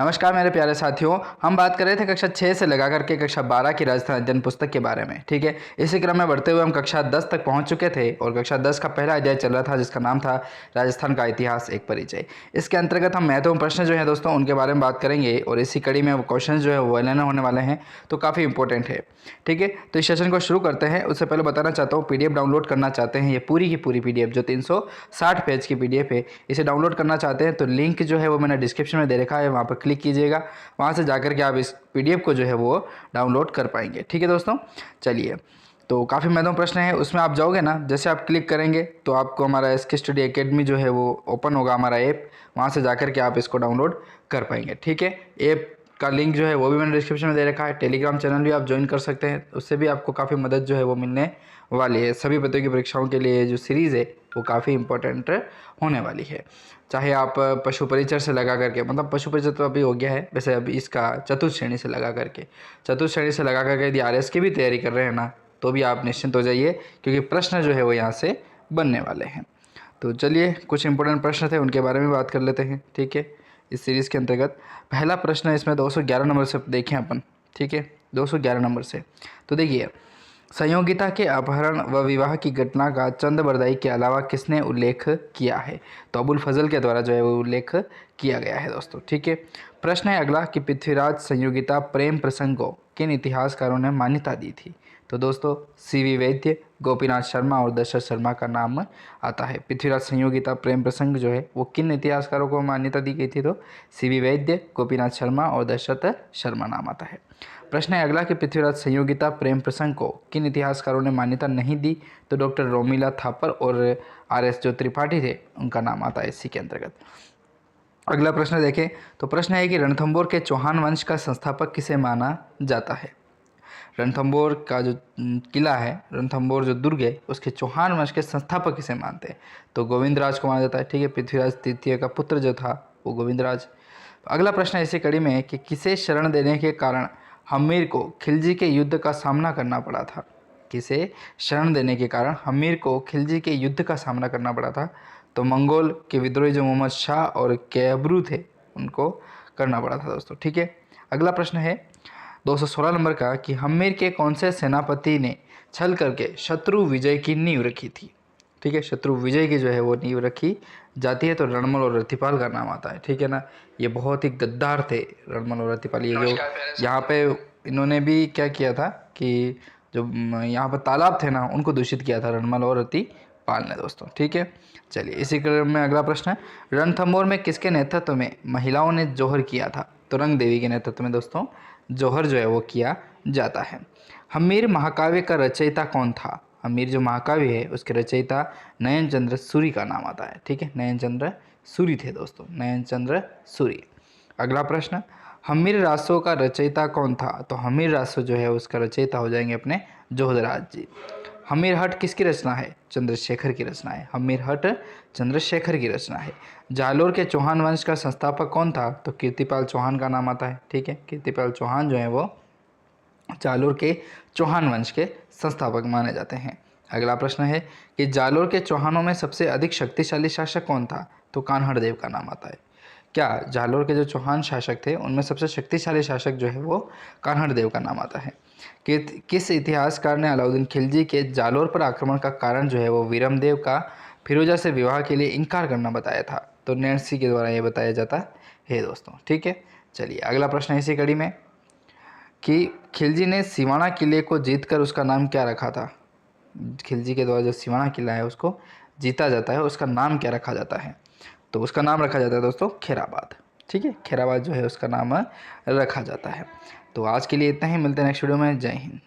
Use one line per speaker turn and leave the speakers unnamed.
नमस्कार मेरे प्यारे साथियों, हम बात कर रहे थे कक्षा 6 से लगा करके कक्षा 12 की राजस्थान अध्ययन पुस्तक के बारे में। ठीक है, इसी क्रम में बढ़ते हुए हम कक्षा 10 तक पहुंच चुके थे और कक्षा 10 का पहला अध्याय चल रहा था जिसका नाम था राजस्थान का इतिहास एक परिचय। इसके अंतर्गत हम महत्वपूर्ण प्रश्न जो है दोस्तों उनके बारे में बात करेंगे और इसी कड़ी में क्वेश्चन जो है वो लेना होने वाले हैं, तो काफ़ी इंपॉर्टेंट है। ठीक है, तो इस सेशन को शुरू करते हैं। उससे पहले बताना चाहता हूँ, PDF डाउनलोड करना चाहते हैं, ये पूरी की पूरी PDF जो 360 पेज की PDF है, इसे डाउनलोड करना चाहते हैं तो लिंक जो है वो मैंने डिस्क्रिप्शन में दे रखा है, वहाँ पर क्लिक कीजिएगा। वहाँ से जाकर के आप इस PDF को जो है वो डाउनलोड कर पाएंगे। ठीक है दोस्तों, चलिए, तो काफ़ी महत्वपूर्ण प्रश्न है। उसमें आप जाओगे ना, जैसे आप क्लिक करेंगे तो आपको हमारा SK स्टडी एकेडमी जो है वो ओपन होगा, हमारा ऐप। वहाँ से जाकर के आप इसको डाउनलोड कर पाएंगे। ठीक है, ऐप का लिंक जो है वो भी मैंने डिस्क्रिप्शन में दे रखा है। टेलीग्राम चैनल भी आप ज्वाइन कर सकते हैं, उससे भी आपको काफ़ी मदद जो है वो मिलने वाली है। सभी प्रतियोगी परीक्षाओं के लिए जो सीरीज़ है वो काफ़ी इंपॉर्टेंट होने वाली है। चाहे आप पशु परिचर से लगा करके, मतलब पशु परिचर तो अभी हो गया है, वैसे अभी इसका चतुर्थ श्रेणी से लगा करके यदि RS की भी तैयारी कर रहे हैं ना, तो भी आप निश्चिंत हो जाइए, क्योंकि प्रश्न जो है वो यहाँ से बनने वाले हैं। तो चलिए, कुछ इंपॉर्टेंट प्रश्न थे उनके बारे में बात कर लेते हैं। ठीक है, इस सीरीज़ के अंतर्गत पहला प्रश्न है, इसमें 211 नंबर से देखें अपन। ठीक है, 211 नंबर से तो देखिए, संयोगिता के अपहरण व विवाह की घटना का चंद बरदाई के अलावा किसने उल्लेख किया है? तो अबुल फजल के द्वारा जो है वो उल्लेख किया गया है दोस्तों। ठीक है, प्रश्न है अगला कि पृथ्वीराज संयोगिता प्रेम प्रसंग को किन इतिहासकारों ने मान्यता दी थी? तो दोस्तों CV वैद्य, गोपीनाथ शर्मा और दशरथ शर्मा का नाम आता है। पृथ्वीराज संयोगिता प्रेम प्रसंग जो है वो किन इतिहासकारों को मान्यता दी गई थी? तो CV वैद्य, गोपीनाथ शर्मा और दशरथ शर्मा नाम आता है। प्रश्न है अगला कि पृथ्वीराज संयोगिता प्रेम प्रसंग को किन इतिहासकारों ने मान्यता नहीं दी? तो डॉक्टर रोमिला थापर और RS जो त्रिपाठी थे उनका नाम आता है इसी के अंतर्गत। अगला प्रश्न देखें, तो प्रश्न है कि रणथंभौर के चौहान वंश का संस्थापक किसे माना जाता है? रणथंभौर का जो किला है, रणथंभौर जो दुर्ग है, उसके चौहान वंश के संस्थापक किसे मानते हैं? तो गोविंदराज को माना जाता है। ठीक है, पृथ्वीराज तृतीय का पुत्र जो था वो गोविंदराज। अगला प्रश्न इसी कड़ी में है कि किसे शरण देने के कारण हम्मीर को खिलजी के युद्ध का सामना करना पड़ा था? किसे शरण देने के कारण हम्मीर को खिलजी के युद्ध का सामना करना पड़ा था? तो मंगोल के विद्रोही जो मोहम्मद शाह और कैबरू थे उनको करना पड़ा था दोस्तों। ठीक है, अगला प्रश्न है 216 नंबर का कि हम्मीर के कौन से सेनापति ने छल करके शत्रु विजय की नींव रखी थी? ठीक है, शत्रु विजय की जो है वो नींव रखी जाती है। तो रणमल और रतिपाल का नाम आता है। ठीक है ना, ये बहुत ही गद्दार थे रणमल और रतिपाल। ये जो यहाँ पे इन्होंने भी क्या किया था कि जो यहाँ पर तालाब थे ना, उनको दूषित किया था रणमल और रतिपाल ने दोस्तों। ठीक है, चलिए, इसी क्रम में अगला प्रश्न है, रणथंभौर में किसके नेतृत्व में महिलाओं ने जौहर किया था? तो रंग देवी के नेतृत्व में दोस्तों जौहर जो है वो किया जाता है। हम्मीर महाकाव्य का रचयिता कौन था? हम्मीर जो महाकाव्य है उसके रचयिता नयन चंद्र सूरी का नाम आता है। ठीक है, नयन चंद्र सूरी थे दोस्तों, नयन चंद्र सूरी। अगला प्रश्न, हम्मीर रासों का रचयिता कौन था? तो हम्मीर रासो जो है उसका रचयिता हो जाएंगे अपने जोधराज जी। हम्मीर हट किसकी रचना है? चंद्रशेखर की रचना है। हम्मीर हट चंद्रशेखर की रचना है। जालोर के चौहान वंश का संस्थापक कौन था? तो कीर्तिपाल चौहान का नाम आता है। ठीक है, कीर्तिपाल चौहान जो है वो जालोर के चौहान वंश के संस्थापक माने जाते हैं। अगला प्रश्न है कि जालोर के चौहानों में सबसे अधिक शक्तिशाली शासक कौन था? तो कान्हड़ देव का नाम आता है। क्या जालोर के जो चौहान शासक थे उनमें सबसे शक्तिशाली शासक जो है वो कान्हड़ देव का नाम आता है। किस इतिहासकार ने अलाउद्दीन खिलजी के जालोर पर आक्रमण का कारण जो है वो वीरमदेव का फिरोजा से विवाह के लिए इनकार करना बताया था? तो नैन्सी के द्वारा ये बताया जाता है दोस्तों। ठीक है, चलिए, अगला प्रश्न है इसी कड़ी में कि खिलजी ने सिवाना किले को जीतकर उसका नाम क्या रखा था? खिलजी के द्वारा जो सिवाना किला है उसको जीता जाता है, उसका नाम क्या रखा जाता है? तो उसका नाम रखा जाता है दोस्तों खैराबाद। ठीक है, खैराबाद जो है उसका नाम रखा जाता है। तो आज के लिए इतना ही, मिलते हैं नेक्स्ट वीडियो में। जय हिंद।